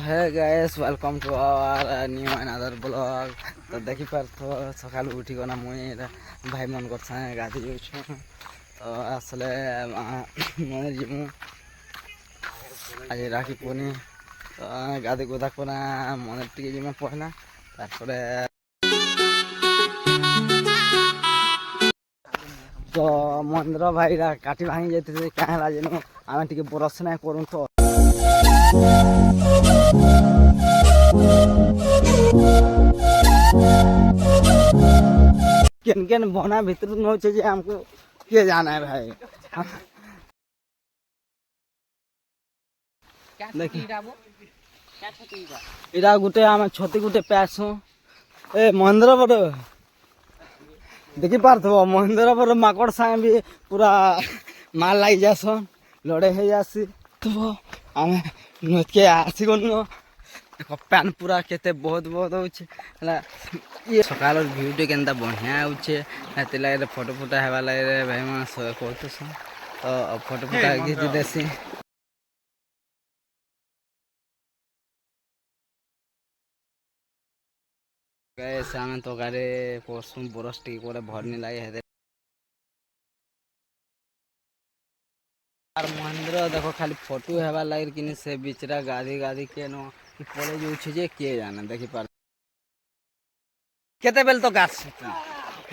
Hey guys welcome to our new another blog. তো দেখি Perth সকালু উঠিগনা মুই ভাই মন করছে গাধি যাচ্ছু। তো আসলে মনে ଯିମୁ আজ রাখি পুনি। তো গাধি গোদা কোনা মনে টিকে ଯିମୁ পহলা তারপরে তো মহেন্দ্র ভাইরা কাটি ভাঙি যাইতেছে কাহলা যেন আমি টিকে বরস না করুন। তো কেন কেন বনা ভিতর নছে যে हमको কে জানা ভাই। দেখি এটা গোটে আমি ছতি গোটে প্যাসু এ মহেন্দ্র বড় দেখি পারথব মহেন্দ্র বড় মাকড় সাଙ୍ଗে ବି পুরা মাল লাগি যাসন লড়ে হয়ে যাসি। তো আমি নদকে আসিগনু দেখ প্যান পুরা কেতে বহুত বহুত হচ্ছে ହେଲା। সকাল ভিউটা কেনতা বঢ়িয়া হচ্ছে ସେଥିଲାଗି ଫଟୋ ଫୁଟା ହେବା ଲାଗି ଭାଇ ମାନେ କହୁଥିସନ୍। ତ ଫଟୋ ଫୁଟା ଘିଚି ଦେସି। ଆମେ ତ ଗାଡ଼ି କରସୁଁ ବରସ ଟିକେ করে ভরনি লাগে হেতে আর মহেন্দ্র দেখো খালি ফটো হেবার লাগি কিনি সে বিচরা গাধি গাধি কেন পড়ে যাচ্ছে যে কে জানে। দেখি পার কেতে বেল তো গাছ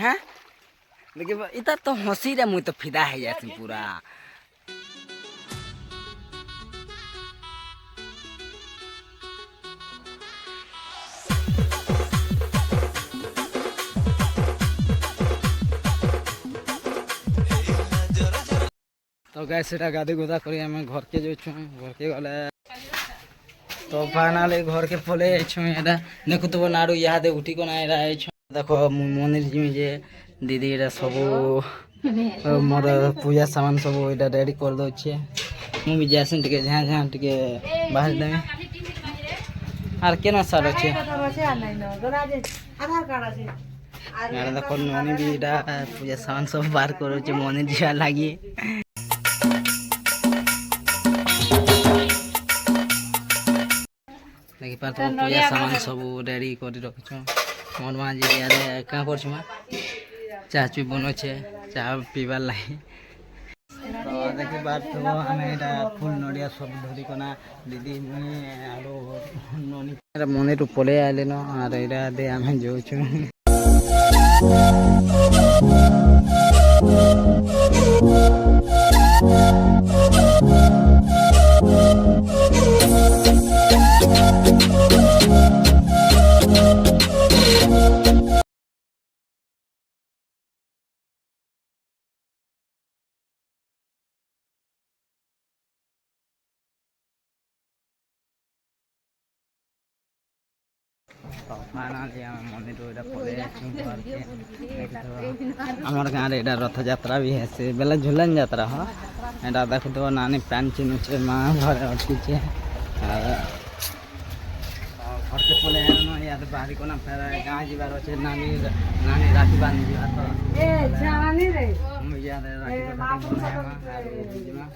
হ্যাঁ দেখি ইতা তো হসিরে মুই তো ফিদা হয়ে যাচ্ছি পুরা। তো গায়ে সেটা গাধি গোদা করি আমি ঘরকে যাচ্ছু। ঘরকে গলে তো ফাইনালি ঘরকে পলে যাইছু। এটা দেখুথব নাড়ু ইহাদে উঠিকনা এরা আইছ। দেখো মন্দির জিমি যে দিদি এটা সবু মোর পূজা সামান সবু এটা রেডি করে দଉଛି। ମୁଁ ବି ଯାଏସିନ୍ ଟିକେ ଝାଁ ଝାଁ ଟିକେ ବାହାରି ଦେମି। আর কেন সার আছে দেখো ননি ବି এটা পূজা সামান সব বার করছে মন্দির ଯିବା লাগি। ଦେଖିପାରୁଥିବ ପୂଜା ସାମାନ ସବୁ ରେଡ଼ି କରି ରଖିଛୁ। ମୋର ମା ଯେ ଇଆଡ଼େ କାଁ କରୁଛି ମା ଚା ଚୁଇ ବନଉଛେ ଚା ପିଇବାର୍ ଲାଗି। ତ ଦେଖିପାରୁଥିବ ଆମେ ଏଇଟା ଫୁଲ ନଡ଼ିଆ ସବୁ ଧରିକନା ଦିଦି ମୁଇଁ ଆରୁ ନନି ମନ୍ଦିରରୁ ପଳେଇ ଆଇଲେନ। ଆର୍ ଏଇଟା ଦେ ଆମେ ଯାଉଛୁ। ফাইনালি ଆମେ ମନ୍ଦିରରୁ ଏଇଟା ପଳେଇ ଆସିଛୁ ଘରକେ। ଆମର ଗାଁରେ ଏଇଟା ରଥଯାତ୍ରା ବି ହେସି ବେଲେ ଝୁଲନ୍ ଯାତ୍ରା। ହଁ ଏଇଟା ଦେଖୁଥିବ ନାନୀ ପ୍ୟାନ୍ ଚିନୁଛେ ମା ଘରେ ଅଟକିଛେ। ଘରକେ ପଳେଇ ଆଇଲୁନ ଇଆଡ଼େ ବାହାରିକନା ଫେର ଗାଁ ଯିବାର ଅଛେ। ନାନୀ ରାକ୍ଷୀ ବାନ୍ଧି ଯିବା। ତ ମୁଁ ଇଆଡ଼େ ରାକ୍ଷୀ ବନ୍ଧାଇବା ଆରୁ ଯିମା।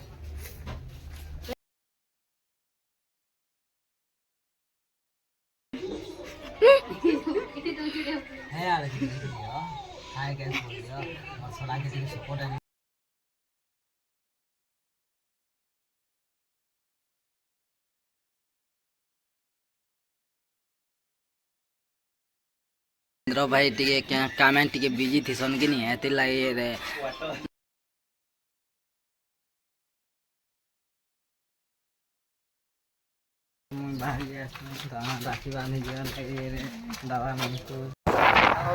ମହେନ୍ଦ୍ର ଭାଇ ଟିକେ କାମେ ଟିକେ ବିଜି ଥିସନ୍ କି ନି ହେଥିର୍ଲାଗି ବାହାରି ଆସିଛୁ ରାକ୍ଷୀ ବାନ୍ଧି ଯିବାର ଲାଗି ଦାଦା ମାନଙ୍କୁ।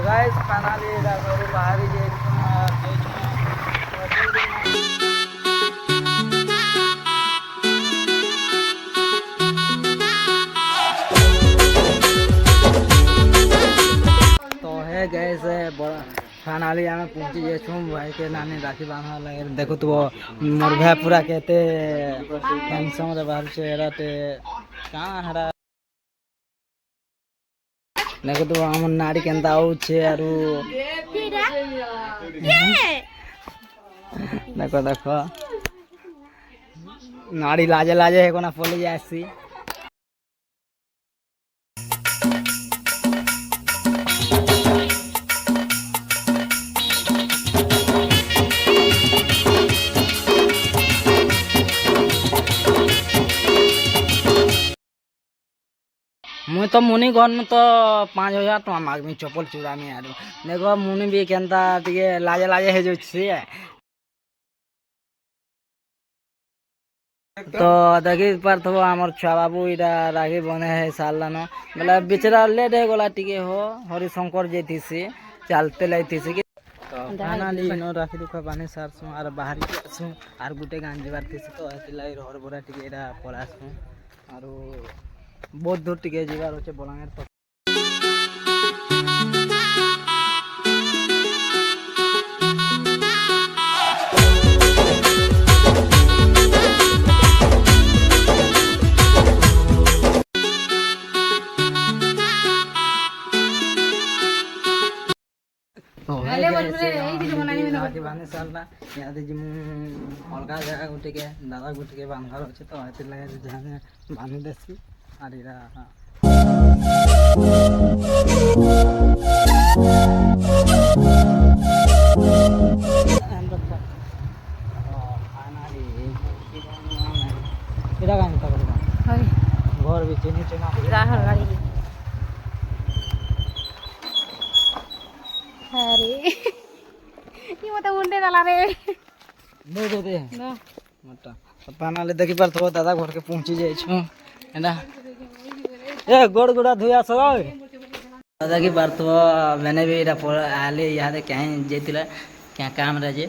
ଗାଇସ୍ ଫାଇନାଲି ଏଇଟା ଘରୁ ବାହାରି ଯାଇଛୁ। तो है गैस फाइनाली आम पहुँची जाइछू भाई के नानी राखी बांधा लगे। देखुथब मोर भाई पूरा केते हैंडसम रे बाहर से एराटे कां हरा देखुथब हमर नारी केनता आउछे। आरु देखो देखो नारी लाजे लाजे है कोना पले जासी। मुई तो मुनि घर में तो 5,000 टका मागमी चप्पल चूड़ामी आरो देखो मुनि भी केनता टिके लाजे लाजे हे जाउछि तो देखि पारथबो हमर छुआ बाबू इटा राखी बने है सालान बोले बेचारा लेट हो गला टिके हो हरिशंकर जेथिसी चलते लाइथिसी कि तो फाइनली नो राखी दुखा बाने सारसु आर बाहरी आसु आर गुटे गान जेबार थिसी तो हेति लाई रहर बरा टिके एटा पलासु आरो बहुत दूर टिके जेबार होचे बलांगेर तो राखी बांधे सालना यादे जिमु अलगा जगह गुटे के दादा गुटे के बांधार होचे तो हेति लागे जाने बांधे देसी आर इरा इरा गान ता घर भी चेनी चेना राहर गाड़ी अरे ये मत उंडे डाला रे दे ना मोटा पानाले देखि पारथबो दादा घर के पहुंची जाय छु एना ए गोड़ गुड़ा धुया सो दादा की पारथबो मैंने भी इरा आले याद कहीं जेतिला क्या काम रे जे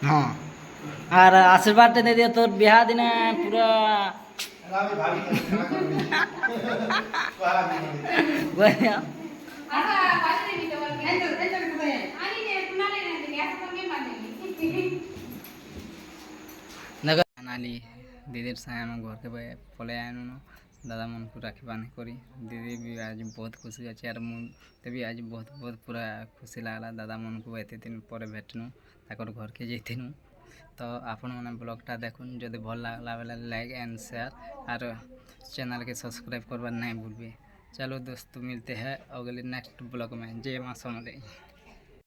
हाँ और आशीर्वाद दे दिया तोर बिहार दिन पूरा बढ़िया नाली दीदी साया घर के पले आनु दादा मन को राखी बांधे करी दीदी भी आज बहुत खुशी अच्छे और मुझे भी आज बहुत बहुत पूरा खुशी लगला दादा मन को एत दिन पर भेटनु ताकर घर के जेथिनु तो आपण मैंने ब्लॉगटा देखुन जदि भल लगला बेले लाइक एंड शेयर और चैनल के सब्सक्राइब करवा नहीं भूलबे। चलो दोस्तों मिलते हैं अगले नेक्स्ट ब्लॉग में। जय मां सोनले।